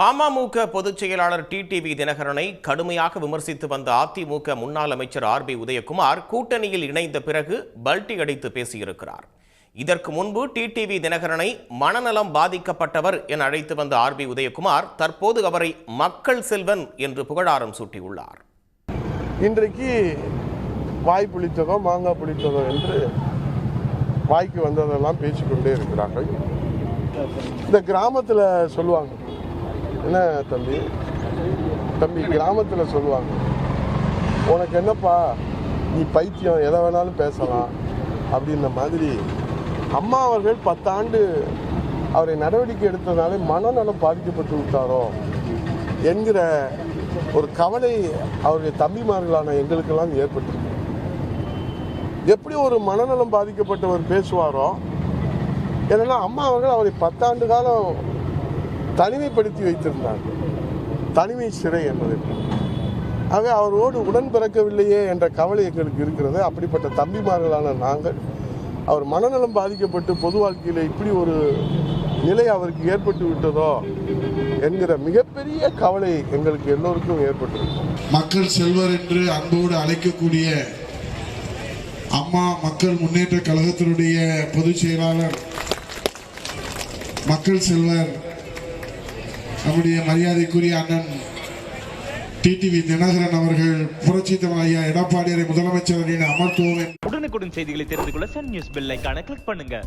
அமமுக பொதுச் செயலாளர் டிடிவி தினகரனை கடுமையாக விமர்சித்து வந்த அதிமுக முன்னாள் அமைச்சர் ஆர்பி உதயகுமார் கூட்டணியில் இணைந்த பிறகு பல்டி அடித்து பேசியிருக்கிறார். இதற்கு முன்பு டிடிவி தினகரனை மனநலம் பாதிக்கப்பட்டவர் என அழைத்து வந்த ஆர்பி உதயகுமார் தற்போது அவரை மக்கள் செல்வன் என்று புகழாரம் சூட்டியுள்ளார். இன்றைக்கு வாய் புளித்ததோ மாங்காய் புளித்ததோ என்று வாய்க்கு வந்ததெல்லாம் பேசிக்கொண்டே இருக்கிறார்கள். இந்த கிராமத்தில் சொல்லுவாங்க, என்ன தம்பி கிராமத்தில் சொல்லுவாங்க, உனக்கு என்னப்பா நீ பைத்தியம், எதை வேணாலும் பேசலாம் அப்படின்ற மாதிரி. அம்மா அவர்கள் 10 ஆண்டு அவரை நடவடிக்கை எடுத்ததாலே மனநலம் பாதிக்கப்பட்டு விட்டாரோ என்கிற ஒரு கவலை அவருடைய தம்பிமார்களான எங்களுக்கெல்லாம் ஏற்பட்டிருக்கு. எப்படி ஒரு மனநலம் பாதிக்கப்பட்டவர் பேசுவாரோ, ஏன்னா அம்மா அவர்கள் அவரை 10 ஆண்டு காலம் தனிமைப்படுத்தி வைத்திருந்தார். தனிமை சிறை என்பது. ஆக அவரோடு உடன் பிறக்கவில்லையே என்ற கவலை எங்களுக்கு இருக்கிறது. அப்படிப்பட்ட தம்பிமார்களான நாங்கள் அவர் மனநலம் பாதிக்கப்பட்டு பொது வாழ்க்கையில் இப்படி ஒரு நிலை அவருக்கு ஏற்பட்டு விட்டதோ என்கிற மிகப்பெரிய கவலை எங்களுக்கு எல்லோருக்கும் ஏற்பட்டிருக்கு. மக்கள் செல்வர் என்று அன்போடு அழைக்கக்கூடிய அம்மா மக்கள் முன்னேற்ற கழகத்தினுடைய பொதுச் செயலாளர் மக்கள் செல்வர் நம்முடைய மரியாதைக்குரிய அண்ணன் டிடிவி தினகரன் அவர்கள் புரட்சி தலைவர் எடப்பாடியாரை முதலமைச்சரின் அமர்த்துவோம். உடனுக்குடன் செய்திகளை தெரிந்து கொள்ள சன் நியூஸ் பெல் ஐகானை கிளிக் பண்ணுங்க.